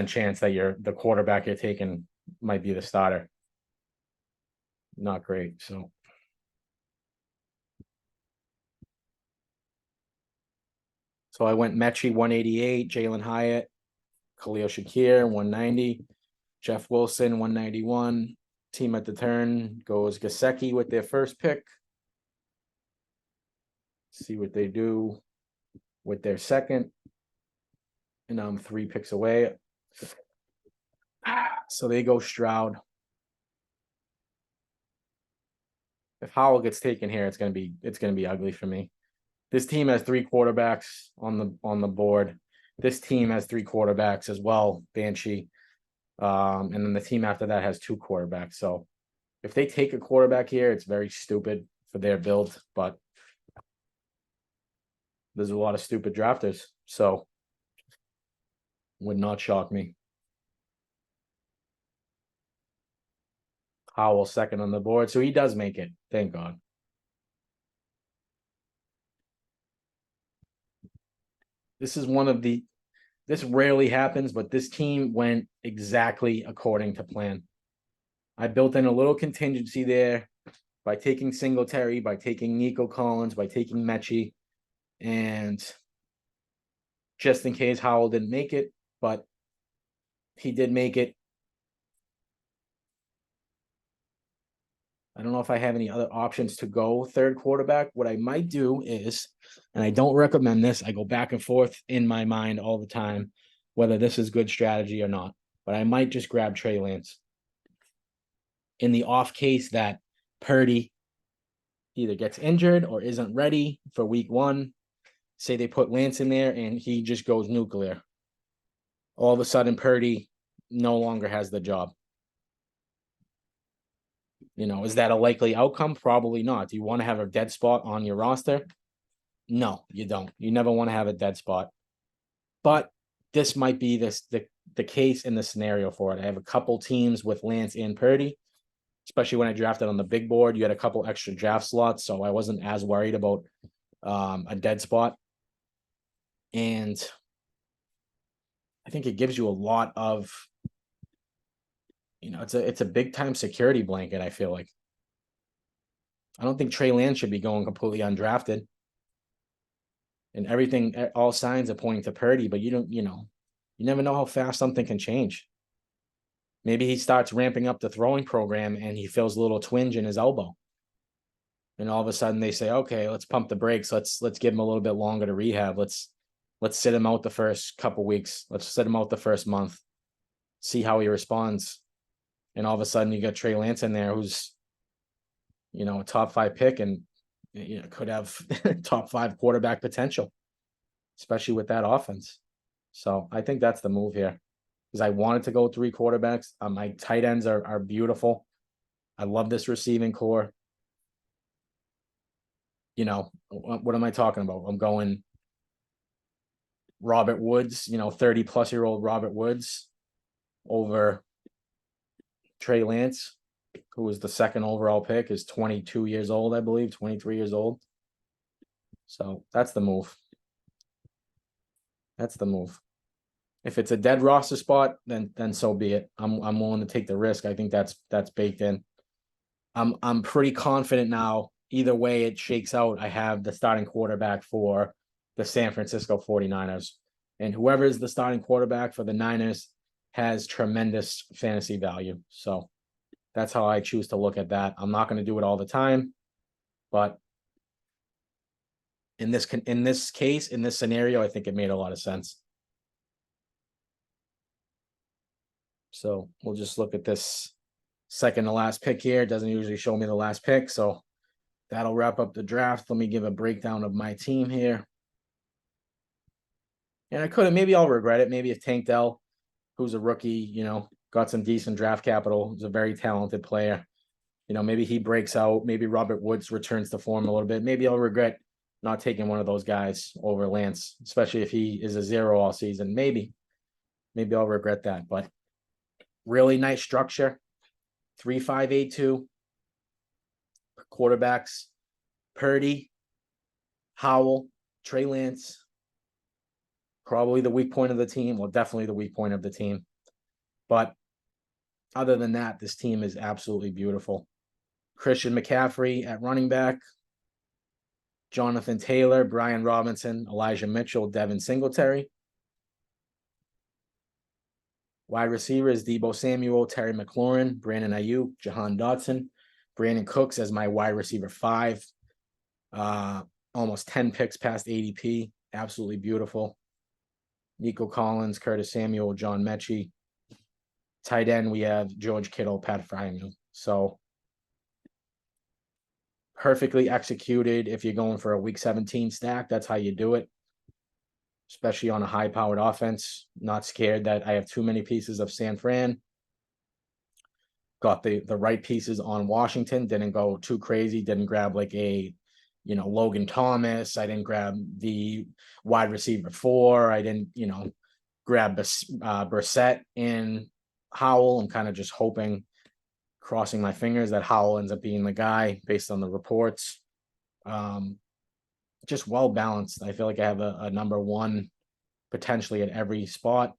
chance that the quarterback you're taking might be the starter? Not great. So I went Mechie 188, Jalen Hyatt, Khalil Shakir 190, Jeff Wilson 191. Team at the turn goes Gesicki with their first pick. See what they do with their second. And I'm 3 picks away. So they go Stroud. If Howell gets taken here, it's gonna be ugly for me. This team has 3 quarterbacks on the board. This team has 3 quarterbacks as well, Banshee. And then the team after that has 2 quarterbacks. So if they take a quarterback here, it's very stupid for their build, but there's a lot of stupid drafters. So would not shock me. Howell second on the board. So he does make it. Thank God. This rarely happens, but this team went exactly according to plan. I built in a little contingency there by taking Singletary, by taking Nico Collins, by taking Mechie, and just in case Howell didn't make it, but he did make it. I don't know if I have any other options to go third quarterback. What I might do is, and I don't recommend this, I go back and forth in my mind all the time, whether this is good strategy or not, but I might just grab Trey Lance. In the off case that Purdy either gets injured or isn't ready for week 1, say they put Lance in there and he just goes nuclear. All of a sudden, Purdy no longer has the job. Is that a likely outcome? Probably not. Do you want to have a dead spot on your roster? No, you don't. You never want to have a dead spot. But this might be the case in the scenario for it. I have a couple teams with Lance and Purdy, especially when I drafted on the big board. You had a couple extra draft slots, so I wasn't as worried about a dead spot. And I think it gives you a lot of, it's a big time security blanket, I feel like. I don't think Trey Lance should be going completely undrafted. And everything, all signs are pointing to Purdy, but you never know how fast something can change. Maybe he starts ramping up the throwing program and he feels a little twinge in his elbow. And all of a sudden they say, okay, let's pump the brakes. Let's give him a little bit longer to rehab. Let's let's sit him out the first couple weeks. Let's sit him out the first month, see how he responds. And all of a sudden you got Trey Lance in there who's, you know, a top 5 pick and, you know, could have top 5 quarterback potential, especially with that offense. So I think that's the move here, because I wanted to go 3 quarterbacks. My tight ends are beautiful. I love this receiving core. You know, what am I talking about? I'm going Robert Woods, you know, 30-plus-year-old Robert Woods over Trey Lance, who was the 2nd overall pick, is 22 years old, I believe, 23 years old. So that's the move. That's the move. If it's a dead roster spot, then so be it. I'm willing to take the risk. I think that's baked in. I'm pretty confident now. Either way it shakes out, I have the starting quarterback for the San Francisco 49ers. And whoever is the starting quarterback for the Niners has tremendous fantasy value. So that's how I choose to look at that. I'm not going to do it all the time, but in this case, in this scenario, I think it made a lot of sense. So we'll just look at this second to last pick here. It doesn't usually show me the last pick, so that'll wrap up the draft. Let me give a breakdown of my team here. And I could have, maybe I'll regret it. Maybe if Tank Dell, who's a rookie, you know, got some decent draft capital, he's a very talented player. You know, maybe he breaks out. Maybe Robert Woods returns to form a little bit. Maybe I'll regret not taking one of those guys over Lance, especially if he is a 0 all season. Maybe I'll regret that. But really nice structure. 3-5-8-2. Quarterbacks: Purdy, Howell, Trey Lance. Probably the weak point of the team. Well, definitely the weak point of the team. But other than that, this team is absolutely beautiful. Christian McCaffrey at running back. Jonathan Taylor, Brian Robinson, Elijah Mitchell, Devin Singletary. Wide receivers: Deebo Samuel, Terry McLaurin, Brandon Ayuk, Jahan Dotson. Brandon Cooks as my wide receiver 5. Almost 10 picks past ADP. Absolutely beautiful. Nico Collins, Curtis Samuel, John Mechie. Tight end, we have George Kittle, Pat Frymu. So perfectly executed. If you're going for a week 17 stack, that's how you do it, especially on a high-powered offense. Not scared that I have too many pieces of San Fran. Got the right pieces on Washington. Didn't go too crazy. Didn't grab like a, you know, Logan Thomas. I didn't grab the wide receiver 4. I didn't, you know, grab Brissett and Howell. I'm kind of just hoping, crossing my fingers, that Howell ends up being the guy based on the reports. Just well balanced. I feel like I have a number 1 potentially at every spot.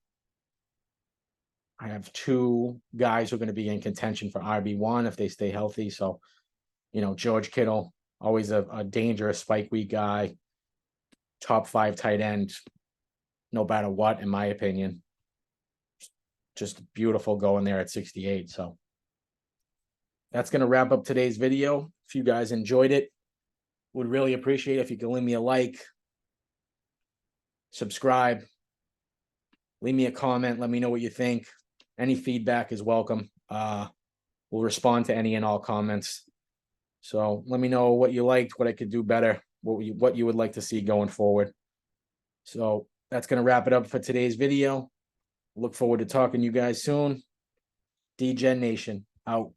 I have 2 guys who are going to be in contention for RB1 if they stay healthy. So, you know, George Kittle, always a dangerous spike week guy, top 5 tight end, no matter what, in my opinion. Just beautiful going there at 68. So that's going to wrap up today's video. If you guys enjoyed it, would really appreciate it if you could leave me a like, subscribe, leave me a comment, let me know what you think. Any feedback is welcome. We'll respond to any and all comments. So let me know what you liked, what I could do better, what you would like to see going forward. So that's going to wrap it up for today's video. Look forward to talking to you guys soon. DGen Nation, out.